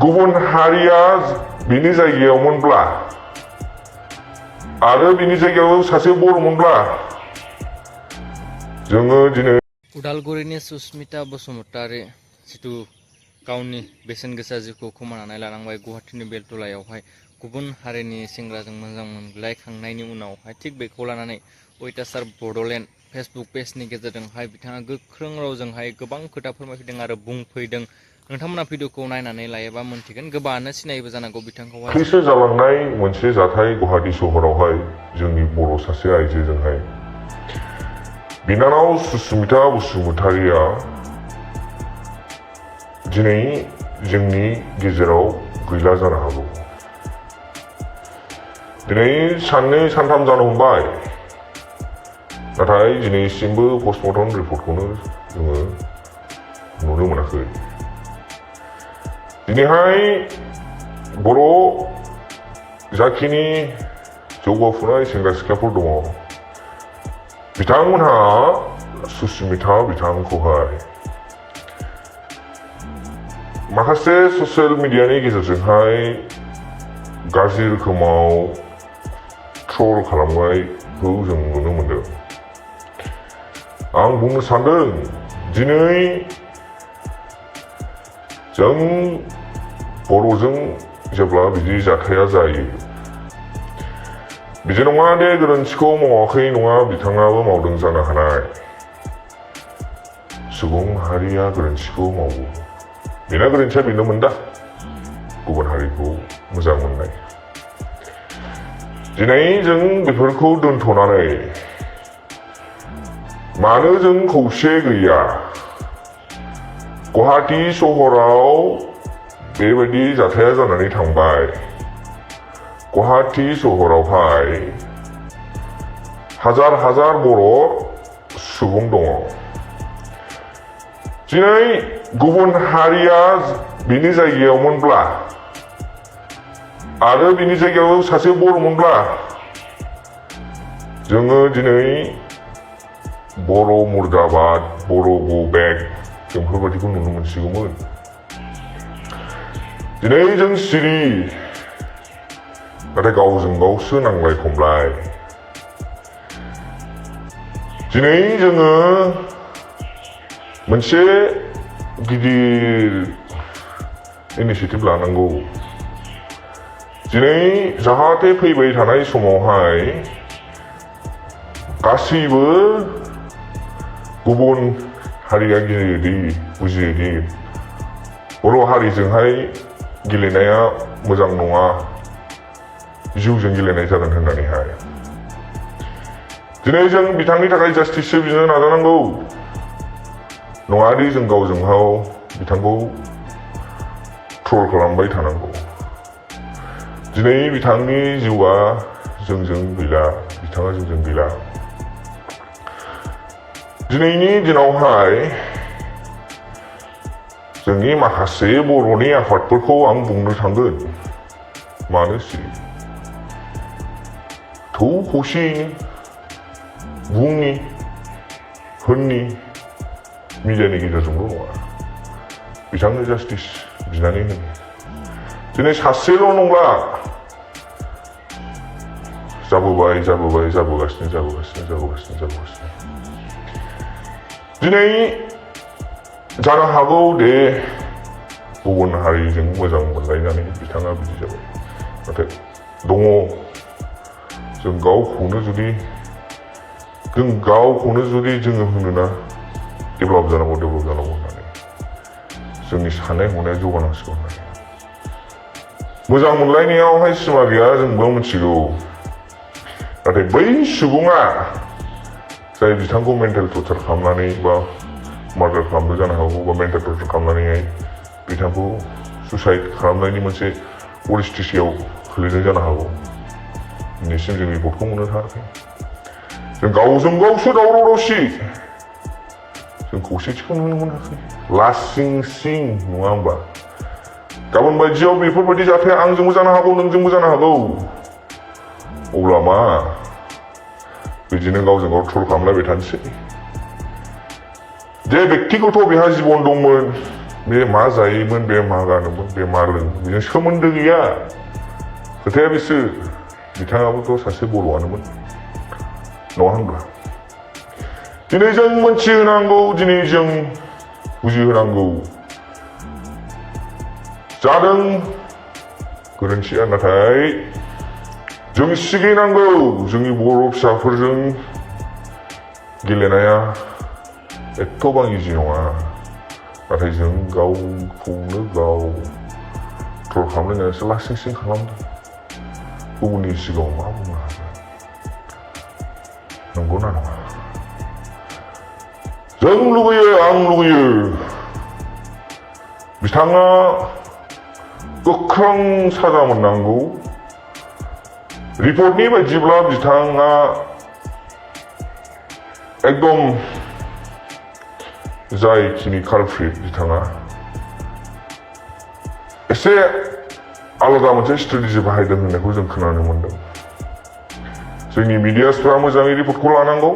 गुबुन हारिया बिनि जायगायावमोनब्ला आरो बिनि जायगायाव सासे बर'मोनब्ला जोङो दिनै उदालगुरिनि सुस्मिता बसुमतारी जिथु गावनि बेसेन गोसा जिउखौ खोमानानै लानांबाय गुवाहाटीनि बेलतलायावहाय गुबुन हारिनि सेंग्राजों मोजां मोनलायखांनायनि उनावहाय थिग बेखौ लानानै अयतासार बड'लेण्ड फेसबुक पेजनि गेजेरजोंहाय बिथाङा गोख्रों रावजोंहाय गोबां खोथा फोरमायफैदों आरो बुंफैदों। नोंथांमोना भिडिअखौ नायनानै लायोबा मोनथिगोन, गोबाङानो सिनायबो जानांगौ बिथांखौहाय। दाख्लैसो जालांनाय मोनसे जाथाय गुवाहाटी सहरावहाय जोंनि बर' सासे आइजोजोंहाय बिनानाव सुस्मिता बसुमतारीया दिनै जोंनि गेजेराव गैला जानो हागौ। दिनै साननै सानथाम जानो हमबाय, नाथाय दिनैसिमबो पस्टमर्टम रिपर्टखौनो जोङो नुनो मोनाखै। दिनैहाय बर' जाखिनि जौगाफुनाय सेंग्रा सिख्लाफोर दङ, बिथांमोनहा सुस्मिता बिथांखौहाय माखासे ससियेल मिडियानि गेजेरजोंहाय गाज्रि रोखोमाव ट्रल खालामनायखौ जों नुनो मोनदों। आं बुंनो सानदों, दिनै जों बर'जों जेब्ला बिदि जाथाया जायो, बिदि नङा दे गोरोन्थिखौ मावाखै नङा, बिथाङाबो मावदों जानो हानाय। सुबुं माहारिया गोरोन्थिखौ मावो, बेना गोरोन्थिया बेनोमोन दा, गुबुन हारिखौ मोजां मोननाय। दिनै जों बेफोरखौ दोनथ'नानै मानो जों खौसे गैया? गुवाहाटी सहराव बेबायदि जाथाया जानानै थांबाय। गुवाहाटी सहरावहाय हाजार हाजार बर' सुबुं दङ। दिनै गुबुन हारिया बिनि जायगायावमोनब्ला आरो बिनि जायगायाव सासे बर'मोनब्ला जोङो दिनै बर' मुर्दाबाद, बर' गो बेक जों बेफोरबायदिखौ नुनो मोनसिगौमोन। दिनै जों सिरि, नाथाय गावजों गावसो नांलाय खमलाय। दिनै जोङो मोनसे गिदिर इनिसियेटिभ लानांगौ। दिनै जाहाथे फैबाय थानाय समावहाय गासैबो गुबुन हारिया गियोदि, बुजियोदि बर' हारिजोंहाय गेलेनाया मोजां नङा, जिउजों गेलेनाय जागोन होननानैहाय। दिनै जों बिथांनि थाखाय जास्टिससो बिनो नाजानांगौ, नङादि जों गावजों गाव बिथांखौ ट्रल खालामबाय थानांगौ। दिनै बिथांनि जिउआ जोंजों गैला, बिथाङा जोंजों गैला। दिनैनि दिनावहाय जोंनि माखासे बर'नि आफादफोरखौ आं बुंनो थांगोन, मानो सिरि? थौ खौसेयैनो बुंनि, होननि, मिडियानि गेजेरजोंल' नङा, बिथांनो जास्टिस बिनानै होनि। दिनै सासेल' नंला, जाबोगासिनो। दिनै जानो हागौ दे गुबुन हारिजों मोजां मोनलायनानै बिथाङा बिदि जाबाय, नाथाय दङ जों गावखौनो जुदि जोङो होनोना डेभेलप जानांगौ होननानै, जोंनि साननाय हनाया जौगानांसिगौ होननानै। मोजां मोनलायनायावहाय सिमा गैया, जोंबो मिथिगौ। नाथाय बै सुबुङा जाय बिथांखौ मेन्टेल टर्चार खालामनानै बा मार्डार खालामनो जानो हागौ, बा मेन्टेल टर्चार खालामनानैहाय बिथांखौ सुसाइड खालामनायनि मोनसे परिस्थितियाव खोलैनाय जानो हागौ, दिनैसिम जों रिपर्टखौ मोननो थाङाखै। जों गावजों गावसो दावराव दावसि, जों खौसेथिखौ नुनो मोनाखै। लासिं सिं नङा होमबा? गाबोन बायदियाव बेफोरबायदि जाथाया आंजोंबो जानो हागौ, नोंजोंबो जानो हागौ। अब्ला मा बिदिनो गावजों गाव ट्रल खालामलायबाय थानोसै? जे बेक्तिगत बेहा जिबन दंमोन, बे मा जायोमोन, बे मा गानोमोन, बे मा लोङो, बेजों सोमोन्दो गैया। खोथाया बेसो, बिथाङाबोथ' सासे बर'आनोमोन, नङा होनब्ला? दिनै जों मोनथिहोनांगौ, दिनै जों बुजिहोनांगौ। जादों गोरोन्थिया, नाथाय जों सिगिनांगौ। जोंनि बर' फिसाफोरजों गेलेनाया एथ'बां इजि नङा। नाथाय जों गावखौनो गाव ट्रल खालामलायनानैसो लासिं सिं खालामदों। गुबुननि सिगाङाव मा बुंनो हागोन? नंगौना नङा? जों लुबैयो, आं लुबैयो, बिथाङा गोख्रों साजा मोननांगौ। रिपर्टनि बायदिब्ला बिथाङा एकदम जायखिनि कालप्रिट, बिथाङा एसे आलादा मोनसे स्ट्रेटेजि बाहायदों होननायखौ जों खोनानो मोनदों। जोंनि मिडियासफ्रा मोजाङै रिपर्टखौ लानांगौ,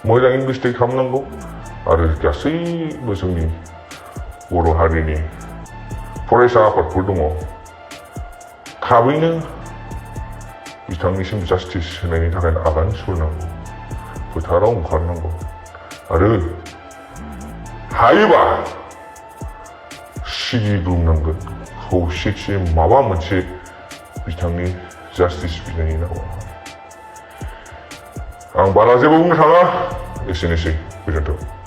मोजाङै इनभेस्टिगेट खालामनांगौ, आरो गासैबो जोंनि बर' हारिनि फरायसा आफादफोर दङ, थाबैनो बिथांनिसिम जास्टिस होनायनि थाखाय आगान सुरनांगौ, फोथाराव ओंखारनांगौ, आरो हायोबा सिगिग्लुंनांगोन खौसेथि माबा मोनसे बिथांनि जास्टिस बिनायनि नामाव। आं बारा जेबो बुंनो थाङा, एसेनोसै, गोजोन्थों।